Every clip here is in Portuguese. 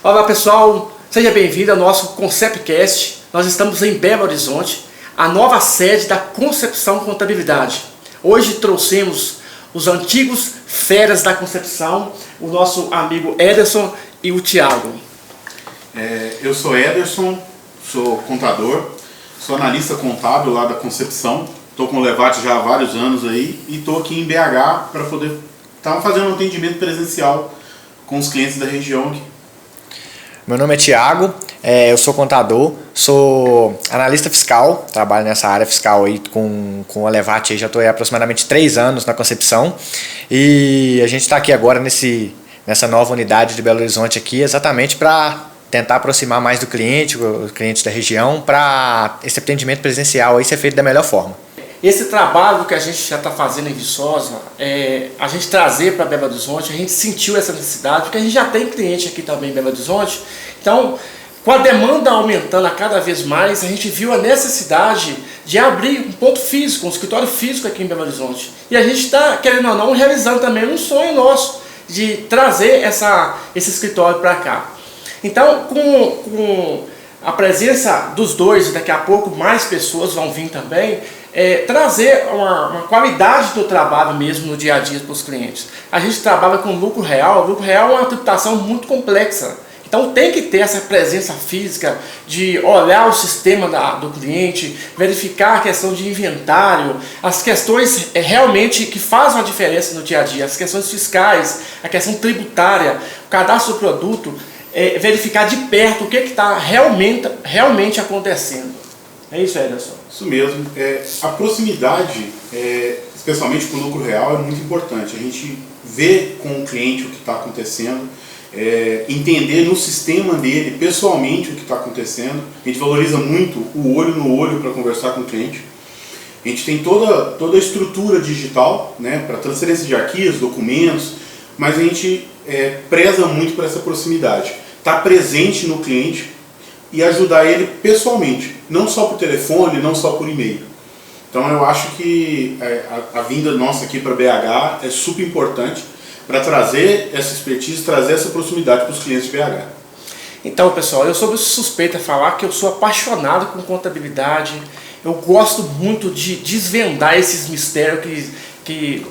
Olá pessoal, seja bem-vindo ao nosso Conceptcast. Nós estamos em Belo Horizonte, a nova sede da Concepção Contabilidade. Hoje trouxemos os antigos feras da Concepção, o nosso amigo Ederson e o Thiago. Eu sou Ederson, sou contador, sou analista contábil lá da Concepção. Estou com o Levate já há vários anos aí e estou aqui em BH para poder estar fazendo um atendimento presencial com os clientes da região aqui. Meu nome é Thiago, eu sou contador, sou analista fiscal, trabalho nessa área fiscal aí com a Levate, já estou há aproximadamente 3 anos na Concepção e a gente está aqui agora nessa nova unidade de Belo Horizonte aqui exatamente para tentar aproximar mais do cliente, os clientes da região, para esse atendimento presencial aí ser feito da melhor forma. Esse trabalho que a gente já está fazendo em Viçosa, a gente trazer para Belo Horizonte, a gente sentiu essa necessidade, porque a gente já tem cliente aqui também em Belo Horizonte. Então, com a demanda aumentando a cada vez mais, a gente viu a necessidade de abrir um ponto físico, um escritório físico aqui em Belo Horizonte. E a gente está, querendo ou não, realizando também um sonho nosso de trazer esse escritório para cá. Então, com a presença dos dois, e daqui a pouco mais pessoas vão vir também, trazer uma qualidade do trabalho mesmo no dia a dia para os clientes. A gente trabalha com lucro real. O lucro real é uma tributação muito complexa. Então tem que ter essa presença física de olhar o sistema do cliente, verificar a questão de inventário, as questões realmente que fazem uma diferença no dia a dia, as questões fiscais, a questão tributária, o cadastro do produto, verificar de perto o que está realmente acontecendo. É isso, Ederson? Isso mesmo. A proximidade, especialmente com o lucro real, é muito importante. A gente vê com o cliente o que está acontecendo, entender no sistema dele, pessoalmente, o que está acontecendo. A gente valoriza muito o olho no olho para conversar com o cliente. A gente tem toda a estrutura digital, né, para transferência de arquivos, documentos, mas a gente preza muito por essa proximidade. Estar presente no cliente e ajudar ele pessoalmente, não só por telefone, não só por e-mail. Então eu acho que a vinda nossa aqui para BH é super importante para trazer essa expertise, trazer essa proximidade para os clientes de BH. Então pessoal, eu sou suspeito a falar que eu sou apaixonado com contabilidade, eu gosto muito de desvendar esses mistérios que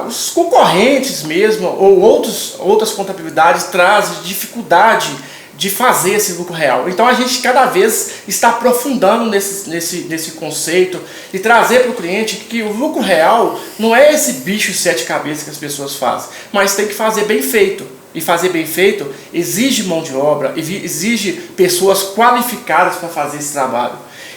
os concorrentes mesmo, ou outras contabilidades trazem dificuldade de fazer esse lucro real. Então a gente cada vez está aprofundando nesse conceito e trazer para o cliente que o lucro real não é esse bicho de 7 cabeças que as pessoas fazem, mas tem que fazer bem feito. E fazer bem feito exige mão de obra, exige pessoas qualificadas para fazer esse trabalho.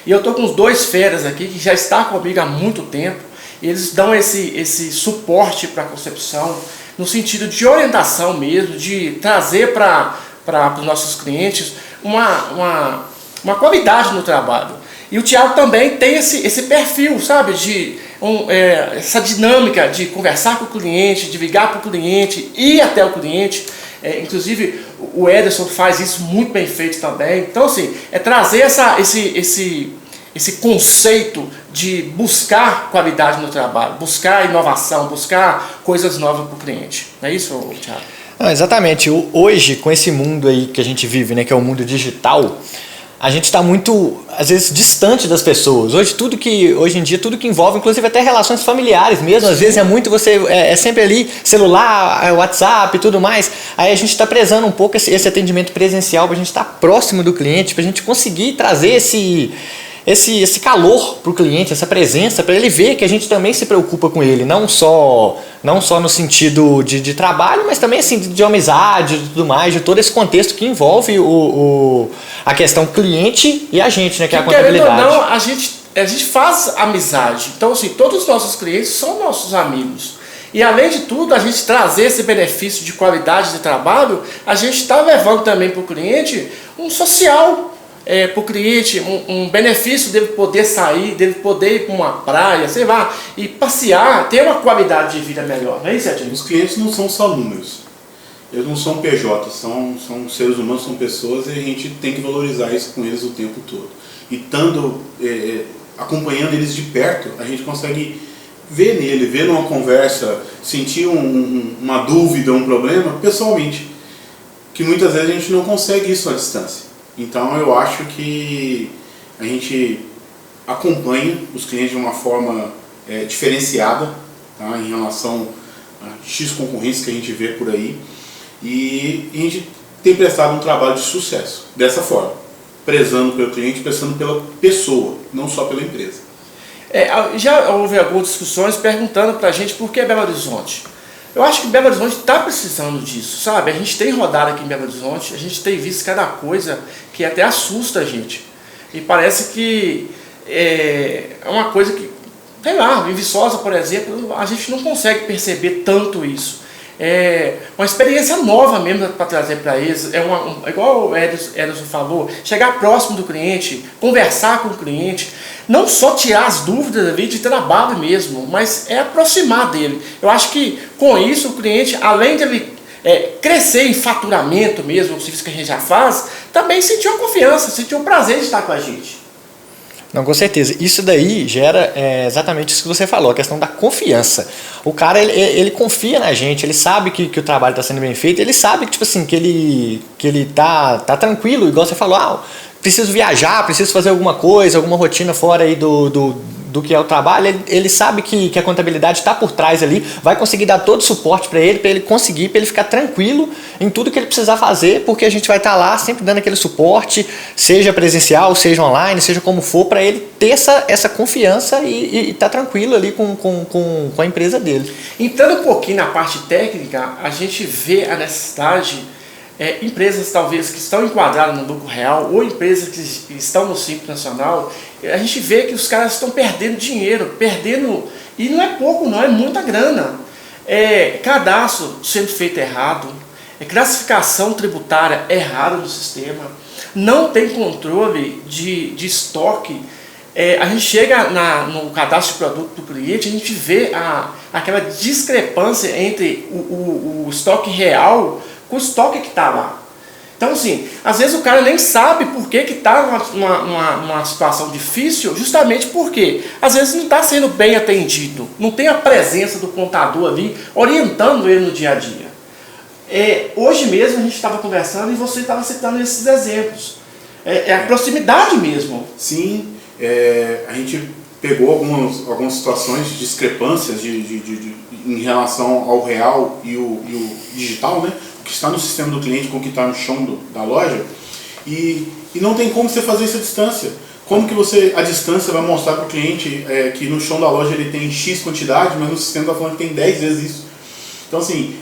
E eu estou com os 2 feras aqui que já estão comigo há muito tempo. Eles dão esse suporte para a Concepção, no sentido de orientação mesmo, de trazer para os nossos clientes uma qualidade no trabalho. E o Thiago também tem esse perfil, sabe, essa dinâmica de conversar com o cliente, de ligar para o cliente, ir até o cliente. Inclusive o Ederson faz isso muito bem feito também. Então assim, trazer esse conceito de buscar qualidade no trabalho, buscar inovação, buscar coisas novas para o cliente. Não é isso, Thiago? Não, exatamente. Hoje, com esse mundo aí que a gente vive, né, que é o mundo digital, a gente está muito, às vezes, distante das pessoas. Hoje em dia, tudo que envolve, inclusive até relações familiares mesmo, às vezes é sempre ali, celular, WhatsApp e tudo mais. Aí a gente está prezando um pouco esse atendimento presencial, para a gente estar próximo do cliente, para a gente conseguir trazer esse calor para o cliente, essa presença, para ele ver que a gente também se preocupa com ele, não só no sentido de trabalho, mas também assim, de amizade e tudo mais, de todo esse contexto que envolve a questão cliente e a gente, né, que é a contabilidade. Querendo ou não, a gente faz amizade. Então, assim, todos os nossos clientes são nossos amigos. E além de tudo, a gente trazer esse benefício de qualidade de trabalho, a gente está levando também para o cliente um social. Para o cliente, um benefício dele poder sair, dele poder ir para uma praia, sei lá, e passear, ter uma qualidade de vida melhor, não é isso, Edinho? Os clientes não são só números, eles não são PJ, são seres humanos, são pessoas, e a gente tem que valorizar isso com eles o tempo todo. E estando acompanhando eles de perto, a gente consegue ver numa conversa, sentir uma dúvida, um problema, pessoalmente. que muitas vezes a gente não consegue isso à distância. Então eu acho que a gente acompanha os clientes de uma forma diferenciada, tá, em relação a X concorrentes que a gente vê por aí, e a gente tem prestado um trabalho de sucesso dessa forma, prezando pelo cliente, prezando pela pessoa, não só pela empresa. Já houve algumas discussões perguntando pra gente por que Belo Horizonte. Eu acho que Belo Horizonte está precisando disso, sabe? A gente tem rodado aqui em Belo Horizonte, a gente tem visto cada coisa que até assusta a gente. E parece que é uma coisa que, sei lá, em Viçosa, por exemplo, a gente não consegue perceber tanto isso. É uma experiência nova mesmo para trazer para eles. Igual o Edson falou, chegar próximo do cliente, conversar com o cliente, não só tirar as dúvidas ali de trabalho mesmo, mas aproximar dele. Eu acho que com isso o cliente, além de ele crescer em faturamento mesmo, o serviço que a gente já faz, também sentiu a confiança, sentiu o prazer de estar com a gente. Não, com certeza. Isso daí gera exatamente isso que você falou, a questão da confiança. O cara, ele confia na gente, ele sabe que o trabalho está sendo bem feito, ele sabe que, tipo assim, que ele tá tranquilo, igual você falou, preciso viajar, preciso fazer alguma coisa, alguma rotina fora aí do que é o trabalho, ele sabe que a contabilidade está por trás ali, vai conseguir dar todo o suporte para ele conseguir, para ele ficar tranquilo em tudo que ele precisar fazer, porque a gente vai estar lá sempre dando aquele suporte, seja presencial, seja online, seja como for, para ele ter essa confiança e estar tranquilo ali com a empresa dele. Entrando um pouquinho na parte técnica, a gente vê a necessidade, empresas talvez que estão enquadradas no lucro real ou empresas que estão no Simples Nacional, a gente vê que os caras estão perdendo dinheiro, e não é pouco não, é muita grana. Cadastro sendo feito errado, classificação tributária errada no sistema, não tem controle de estoque. A gente chega no cadastro de produto do cliente, a gente vê aquela discrepância entre o estoque real com o estoque que está lá. Então, assim, às vezes o cara nem sabe por que está numa situação difícil, justamente porque às vezes não está sendo bem atendido, não tem a presença do contador ali orientando ele no dia a dia. Hoje mesmo a gente estava conversando e você estava citando esses exemplos. A proximidade mesmo. Sim, a gente pegou algumas situações de discrepâncias em relação ao real e o digital, né? Que está no sistema do cliente com o que está no chão da loja, e não tem como você fazer isso à distância. Como que a distância vai mostrar para o cliente que no chão da loja ele tem X quantidade, mas no sistema está falando que tem 10 vezes isso. Então, assim,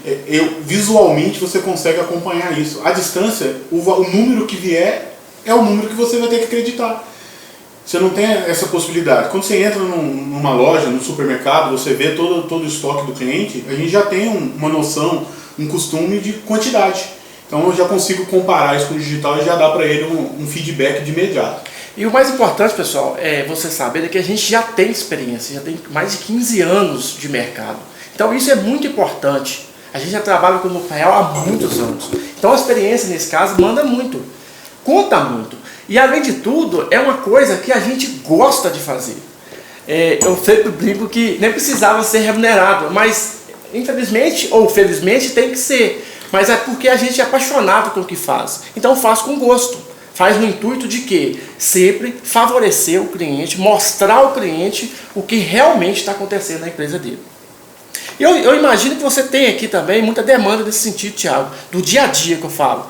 visualmente você consegue acompanhar isso. À distância, o número que vier é o número que você vai ter que acreditar. Você não tem essa possibilidade. Quando você entra numa loja, num supermercado, você vê todo o estoque do cliente, a gente já tem uma noção, um costume de quantidade. Então eu já consigo comparar isso com o digital e já dá para ele um feedback de imediato. E o mais importante, pessoal, é você saber que a gente já tem experiência, já tem mais de 15 anos de mercado. Então isso é muito importante. A gente já trabalha com o lucro real há muitos anos. Então a experiência nesse caso manda muito, conta muito. E além de tudo, é uma coisa que a gente gosta de fazer. Eu sempre brinco que nem precisava ser remunerado, mas infelizmente ou felizmente tem que ser. Mas é porque a gente é apaixonado pelo que faz. Então faz com gosto. Faz no intuito de quê? Sempre favorecer o cliente, mostrar ao cliente o que realmente está acontecendo na empresa dele. Eu imagino que você tem aqui também muita demanda nesse sentido, Thiago, do dia a dia que eu falo.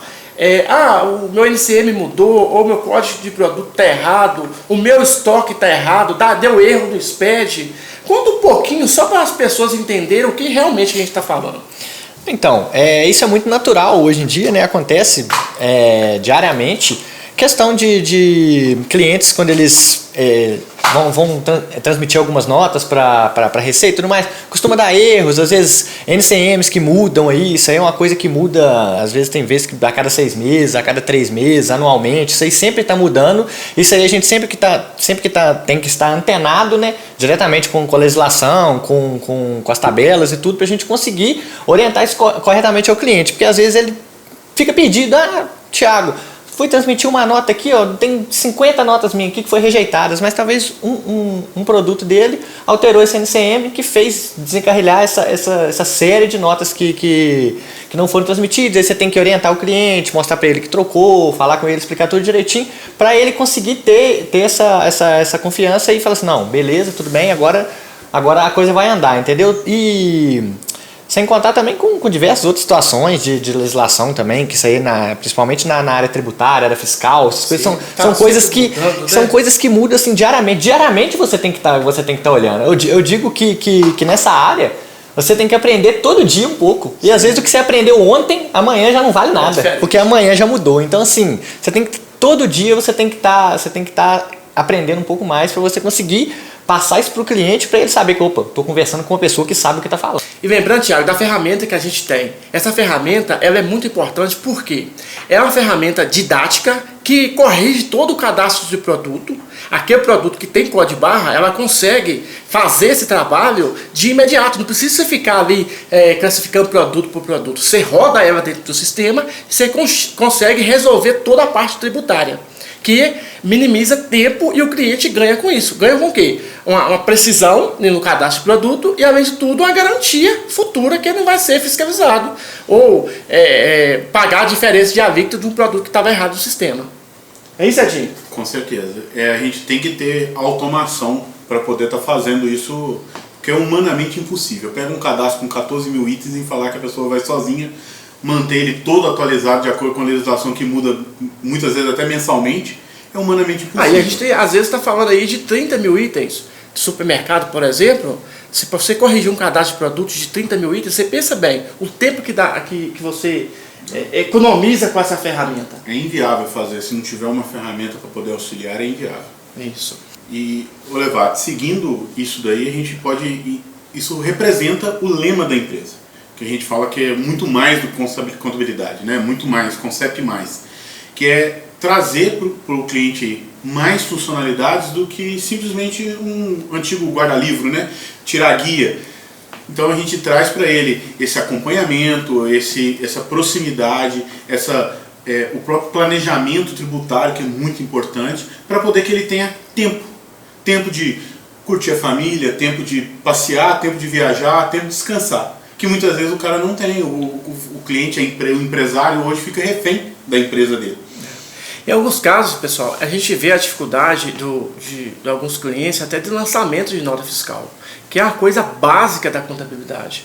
O meu NCM mudou, ou meu código de produto está errado, o meu estoque está errado, deu erro no SPED. Conta um pouquinho, só para as pessoas entenderem o que realmente a gente está falando. Então, isso é muito natural hoje em dia, né? Acontece diariamente. Questão de clientes, quando eles vão transmitir algumas notas para Receita e tudo mais, costuma dar erros, às vezes NCMs que mudam aí, isso aí é uma coisa que muda, às vezes tem vezes que a cada 6 meses, a cada 3 meses, anualmente, isso aí sempre está mudando, isso aí a gente tem que estar antenado, né, diretamente com a legislação, com as tabelas e tudo, para a gente conseguir orientar isso corretamente ao cliente, porque às vezes ele fica perdido, Thiago, fui transmitir uma nota aqui, ó, tem 50 notas minhas aqui que foram rejeitadas, mas talvez um produto dele alterou esse NCM que fez desencarrilhar essa série de notas que não foram transmitidas. Aí você tem que orientar o cliente, mostrar para ele que trocou, falar com ele, explicar tudo direitinho, para ele conseguir ter essa confiança e falar assim, não, beleza, tudo bem, agora a coisa vai andar, entendeu? E sem contar também com diversas outras situações de legislação também, que isso aí, principalmente na área tributária, área fiscal, essas coisas são coisas que são coisas que mudam assim diariamente. Diariamente você tem que estar olhando. Eu digo que nessa área você tem que aprender todo dia um pouco. E às vezes o que você aprendeu ontem, amanhã já não vale nada, porque amanhã já mudou. Então assim, todo dia você tem que estar aprendendo um pouco mais para você conseguir passar isso para o cliente, para ele saber que, opa, estou conversando com uma pessoa que sabe o que está falando. E lembrando, Thiago, da ferramenta que a gente tem. Essa ferramenta, ela é muito importante porque é uma ferramenta didática que corrige todo o cadastro de produto. Aquele produto que tem código de barra, ela consegue fazer esse trabalho de imediato. Não precisa você ficar ali classificando produto por produto. Você roda ela dentro do sistema e você consegue resolver toda a parte tributária, que minimiza tempo e o cliente ganha com isso. Ganha com o quê? Uma precisão no cadastro de produto e, além de tudo, uma garantia futura que ele não vai ser fiscalizado ou pagar a diferença de alíquota de um produto que estava errado no sistema. É isso, Edinho? Com certeza. A gente tem que ter automação para poder estar fazendo isso, que é humanamente impossível. Pega um cadastro com 14 mil itens e falar que a pessoa vai sozinha manter ele todo atualizado de acordo com a legislação que muda muitas vezes até mensalmente, é humanamente impossível. Aí a gente às vezes está falando aí de 30 mil itens de supermercado, por exemplo. Se você corrigir um cadastro de produtos de 30 mil itens, você pensa bem o tempo que você economiza com essa ferramenta. É inviável fazer, se não tiver uma ferramenta para poder auxiliar, é inviável. Isso. E, Olevate, seguindo isso daí, a gente pode... Isso representa o lema da empresa, que a gente fala que é muito mais do que contabilidade, né? Muito mais, concept mais, que é trazer para o cliente mais funcionalidades do que simplesmente um antigo guarda-livro, né? Tirar guia. Então a gente traz para ele esse acompanhamento, essa proximidade, o próprio planejamento tributário, que é muito importante, para poder que ele tenha tempo de curtir a família, tempo de passear, tempo de viajar, tempo de descansar, que muitas vezes o cara não tem. O cliente, o empresário hoje fica refém da empresa dele. Em alguns casos, pessoal, a gente vê a dificuldade de alguns clientes até de lançamento de nota fiscal, que é a coisa básica da contabilidade.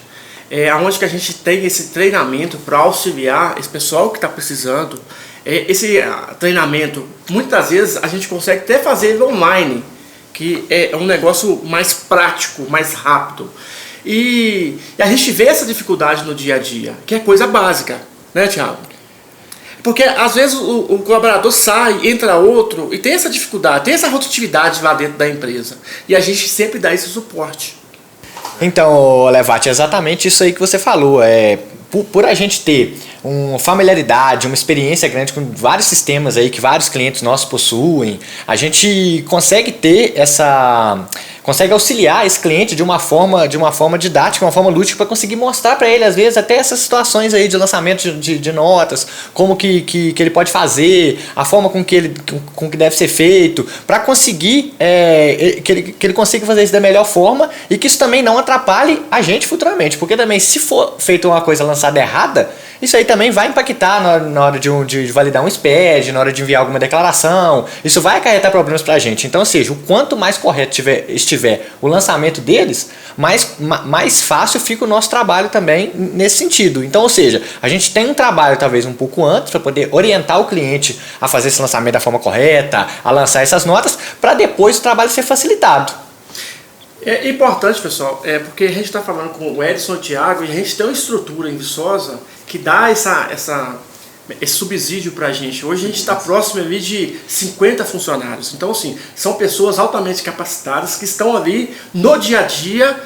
Onde que a gente tem esse treinamento para auxiliar esse pessoal que está precisando. Esse treinamento, muitas vezes, a gente consegue até fazer ele online, que é um negócio mais prático, mais rápido. E a gente vê essa dificuldade no dia a dia, que é coisa básica, né, Thiago? Porque às vezes o colaborador sai, entra outro e tem essa dificuldade, tem essa rotatividade lá dentro da empresa. E a gente sempre dá esse suporte. Então, Levate, é exatamente isso aí que você falou. Por a gente ter uma familiaridade, uma experiência grande com vários sistemas aí que vários clientes nossos possuem, a gente consegue consegue auxiliar esse cliente de uma forma didática, uma forma lúdica, para conseguir mostrar para ele, às vezes, até essas situações aí de lançamento de notas, como que ele pode fazer, a forma com que deve ser feito, para conseguir que ele consiga fazer isso da melhor forma e que isso também não atrapalhe a gente futuramente, porque também, se for feita uma coisa lançada errada, isso aí também vai impactar na hora de validar um SPED, na hora de enviar alguma declaração. Isso vai acarretar problemas para a gente. Então, ou seja, o quanto mais correto estiver o lançamento deles, mais fácil fica o nosso trabalho também nesse sentido. Então, ou seja, a gente tem um trabalho talvez um pouco antes para poder orientar o cliente a fazer esse lançamento da forma correta, a lançar essas notas, para depois o trabalho ser facilitado. É importante, pessoal, porque a gente está falando com o Edson e o Thiago e a gente tem uma estrutura em Viçosa que dá esse subsídio para a gente. Hoje a gente está próximo ali de 50 funcionários. Então, assim, são pessoas altamente capacitadas que estão ali no dia a dia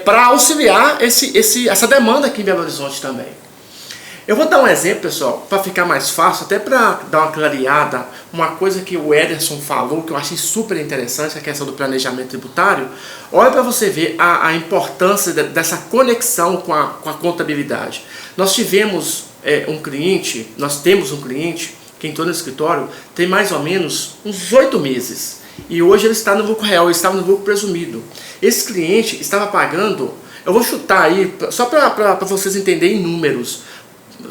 para auxiliar essa demanda aqui em Belo Horizonte também. Eu vou dar um exemplo, pessoal, para ficar mais fácil, até para dar uma clareada, uma coisa que o Ederson falou, que eu achei super interessante, a questão do planejamento tributário. Olha para você ver a importância dessa conexão com a contabilidade. Nós temos um cliente que entrou no escritório, tem mais ou menos uns 8 meses. E hoje ele está no lucro real, ele estava no lucro presumido. Esse cliente estava pagando, eu vou chutar aí, só para vocês entenderem em números,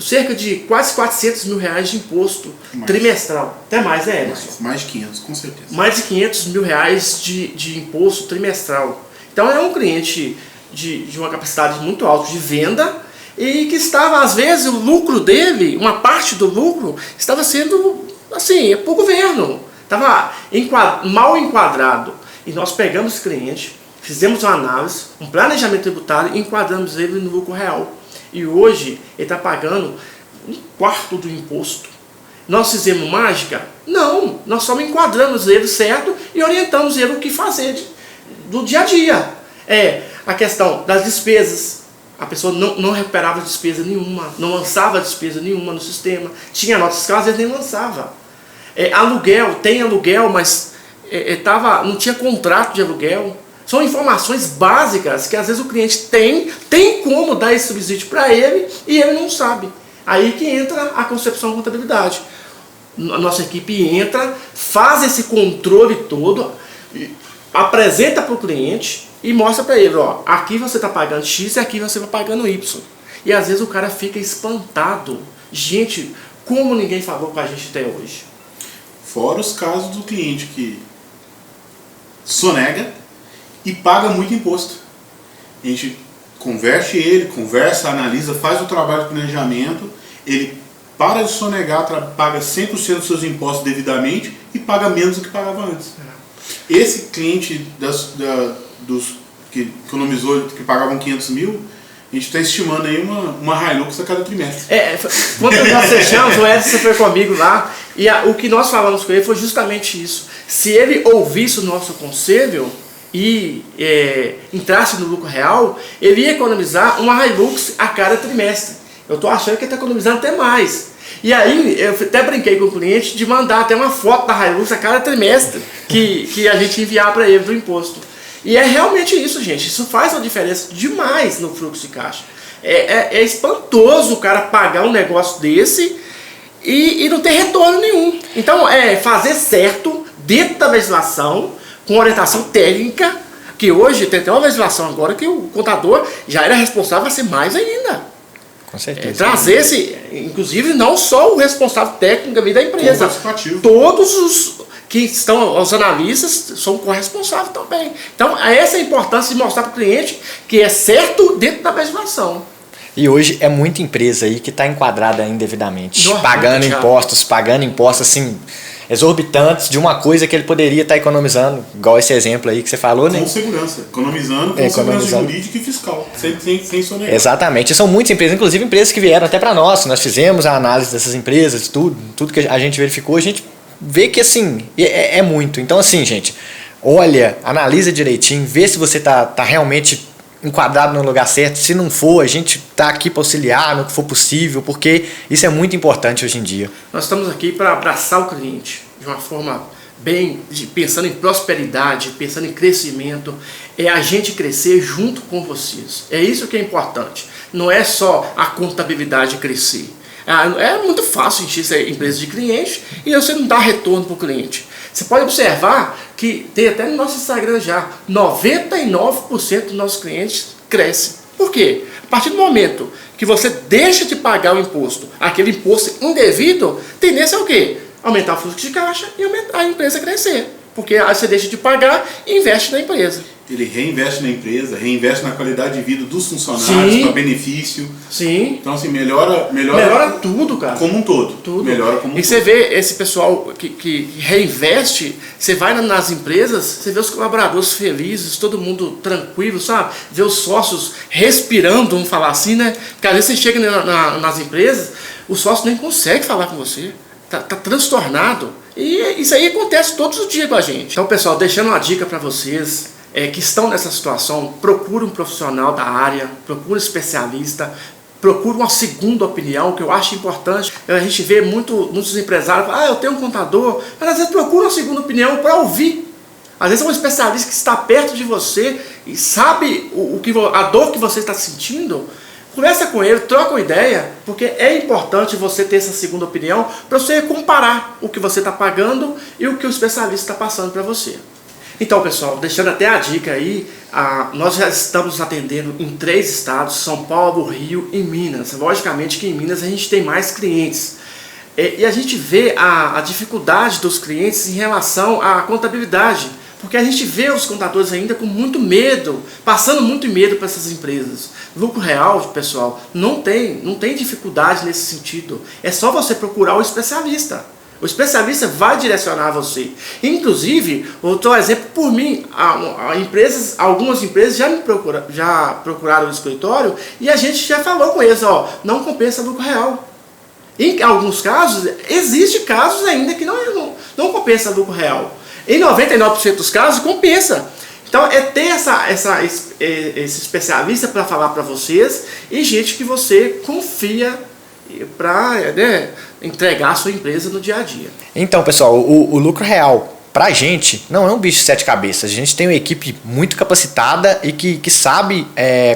cerca de quase 400 mil reais de imposto trimestral. Até mais, né, Ederson? Mais de 500, com certeza. Mais de 500 mil reais de imposto trimestral. Então é um cliente de uma capacidade muito alta de venda e que estava, às vezes, o lucro dele, uma parte do lucro, estava sendo, assim, para o governo. Estava mal enquadrado. E nós pegamos esse cliente, fizemos uma análise, um planejamento tributário e enquadramos ele no lucro real. E hoje ele está pagando 1/4 do imposto. Nós fizemos mágica? Não, nós só enquadramos ele certo e orientamos ele o que fazer do dia a dia. A questão das despesas. A pessoa não recuperava despesa nenhuma, não lançava despesa nenhuma no sistema. Tinha nota fiscal, às vezes nem lançava. Aluguel, tem aluguel, mas não tinha contrato de aluguel. São informações básicas que às vezes o cliente tem como dar esse subsídio para ele e ele não sabe. Aí que entra a concepção de contabilidade. A nossa equipe entra, faz esse controle todo, apresenta para o cliente e mostra para ele, ó, aqui você está pagando X e aqui você vai pagando Y. E às vezes o cara fica espantado. Gente, como ninguém falou com a gente até hoje. Fora os casos do cliente que sonega e paga muito imposto. A gente converte ele, conversa, analisa, faz o trabalho de planejamento, ele para de sonegar, paga 100% dos seus impostos devidamente e paga menos do que pagava antes. Esse cliente dos que economizou, que pagavam 500 mil, a gente está estimando aí uma Hilux a cada trimestre. Quando nós fechamos, o Edson foi comigo lá, e o que nós falamos com ele foi justamente isso. Se ele ouvisse o nosso conselho e entrasse no lucro real, ele ia economizar uma Hilux a cada trimestre. Eu estou achando que ele está economizando até mais. E aí, eu até brinquei com o cliente de mandar até uma foto da Hilux a cada trimestre que a gente enviar para ele do imposto. E é realmente isso, gente. Isso faz uma diferença demais no fluxo de caixa. É espantoso o cara pagar um negócio desse e não ter retorno nenhum. Então, fazer certo dentro da legislação, com orientação técnica, que hoje tem até uma legislação agora que o contador já era responsável a ser mais ainda. Com certeza. Trazer inclusive, não só o responsável técnico da empresa, todos os que estão, os analistas, são corresponsáveis também. Então, essa é a importância de mostrar para o cliente que é certo dentro da legislação. E hoje é muita empresa aí que está enquadrada indevidamente, pagando impostos assim, exorbitantes de uma coisa que ele poderia estar economizando, igual esse exemplo aí que você falou, né? Com segurança, economizando com segurança jurídica e fiscal, sem sonegar. Exatamente, e são muitas empresas, inclusive empresas que vieram até para nós fizemos a análise dessas empresas, tudo que a gente verificou, a gente vê que assim, é muito. Então assim, gente, olha, analisa direitinho, vê se você tá realmente enquadrado no lugar certo. Se não for, a gente está aqui para auxiliar no que for possível, porque isso é muito importante hoje em dia. Nós estamos aqui para abraçar o cliente de uma forma pensando em prosperidade, pensando em crescimento, a gente crescer junto com vocês. É isso que é importante. Não é só a contabilidade crescer. É muito fácil encher essa empresa de clientes e você não dá retorno para o cliente. Você pode observar que tem até no nosso Instagram já, 99% dos nossos clientes crescem. Por quê? A partir do momento que você deixa de pagar o imposto, aquele imposto indevido, a tendência é o quê? Aumentar o fluxo de caixa e aumentar a empresa crescer. Porque aí você deixa de pagar e investe na empresa. Ele reinveste na empresa, reinveste na qualidade de vida dos funcionários, para benefício. Sim. Então, assim, melhora tudo, cara. Como um todo. Tudo. Melhora como um todo. Você vê esse pessoal que reinveste, você vai nas empresas, você vê os colaboradores felizes, todo mundo tranquilo, sabe? Vê os sócios respirando, vamos falar assim, né? Porque às vezes você chega nas empresas, o sócio nem consegue falar com você. Tá transtornado. E isso aí acontece todos os dias com a gente. Então, pessoal, deixando uma dica para vocês que estão nessa situação, procure um profissional da área, procure um especialista, procure uma segunda opinião, que eu acho importante. A gente vê muitos empresários, eu tenho um contador, mas às vezes procura uma segunda opinião para ouvir. Às vezes é um especialista que está perto de você e sabe a dor que você está sentindo. Conversa com ele, troca uma ideia, porque é importante você ter essa segunda opinião para você comparar o que você está pagando e o que o especialista está passando para você. Então, pessoal, deixando até a dica aí, nós já estamos atendendo em 3 estados, São Paulo, Rio e Minas. Logicamente que em Minas a gente tem mais clientes. E a gente vê a dificuldade dos clientes em relação à contabilidade, porque a gente vê os contadores ainda com muito medo, passando muito medo para essas empresas. Lucro real, pessoal, não tem dificuldade nesse sentido. É só você procurar o especialista. O especialista vai direcionar você. Inclusive, vou dar um exemplo por mim. Algumas empresas já procuraram o escritório e a gente já falou com eles, ó, não compensa lucro real. Em alguns casos, existem casos ainda que não compensa lucro real. Em 99% dos casos, compensa. Então, é ter esse especialista para falar para vocês e gente que você confia para entregar a sua empresa no dia a dia. Então, pessoal, o lucro real pra gente não é um bicho de 7 cabeças. A gente tem uma equipe muito capacitada e que sabe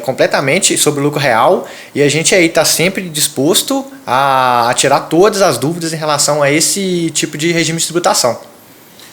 completamente sobre o lucro real, e a gente aí está sempre disposto a tirar todas as dúvidas em relação a esse tipo de regime de tributação.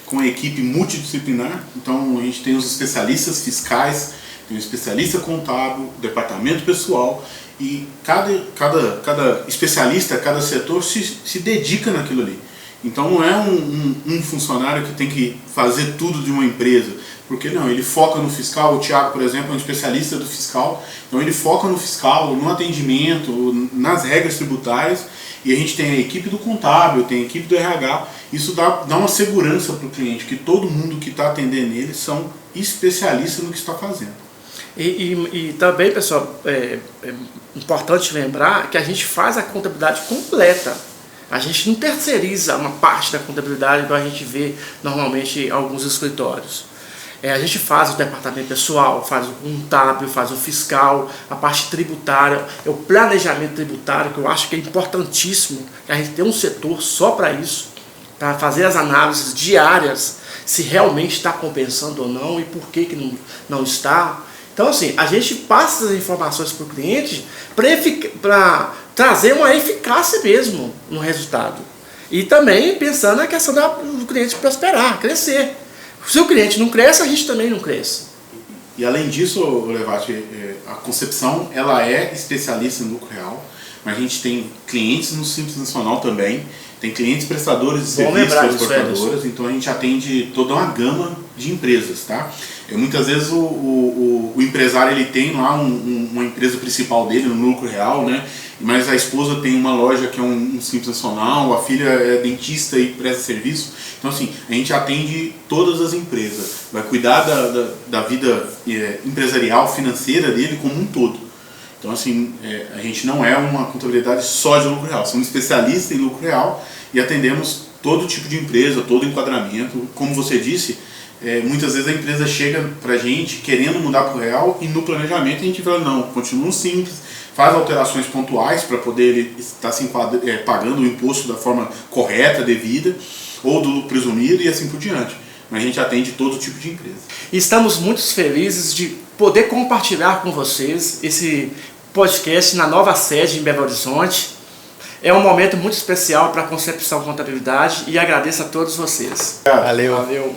Com a equipe multidisciplinar, então a gente tem os especialistas fiscais, tem o especialista contábil, o departamento pessoal, e cada especialista, cada setor se dedica naquilo ali. Então não é um funcionário que tem que fazer tudo de uma empresa, porque não, ele foca no fiscal. O Thiago, por exemplo, é um especialista do fiscal, então ele foca no fiscal, no atendimento, nas regras tributárias, e a gente tem a equipe do contábil, tem a equipe do RH. Isso dá uma segurança para o cliente, que todo mundo que está atendendo ele são especialistas no que está fazendo. E também, pessoal, é importante lembrar que a gente faz a contabilidade completa. A gente não terceiriza uma parte da contabilidade igual a gente vê normalmente em alguns escritórios. A gente faz o departamento pessoal, faz o contábil, faz o fiscal, a parte tributária, o planejamento tributário, que eu acho que é importantíssimo, que a gente tem um setor só para isso, para fazer as análises diárias, se realmente está compensando ou não e por que não está. Então, assim, a gente passa as informações para o cliente para trazer uma eficácia mesmo no resultado. E também pensando na questão do cliente prosperar, crescer. Se o cliente não cresce, a gente também não cresce. E além disso, Levati, a Concepção ela é especialista em lucro real, mas a gente tem clientes no Simples Nacional também, tem clientes prestadores de serviços transportadoras, então a gente atende toda uma gama de empresas, tá? Muitas vezes o empresário ele tem lá uma empresa principal dele, no lucro real, né? Mas a esposa tem uma loja que é um Simples Nacional, a filha é dentista e presta serviço. Então, assim, a gente atende todas as empresas, vai cuidar da vida empresarial, financeira dele como um todo. Então, assim, a gente não é uma contabilidade só de lucro real, somos especialistas em lucro real e atendemos todo tipo de empresa, todo enquadramento. Como você disse, muitas vezes a empresa chega pra gente querendo mudar para o real e no planejamento a gente fala, não, continua simples, faz alterações pontuais para poder ele estar pagando o imposto da forma correta, devida, ou do presumido e assim por diante. Mas a gente atende todo tipo de empresa. Estamos muito felizes de poder compartilhar com vocês esse podcast na nova sede em Belo Horizonte. É um momento muito especial para a Concepção Contabilidade e agradeço a todos vocês. Valeu. Valeu.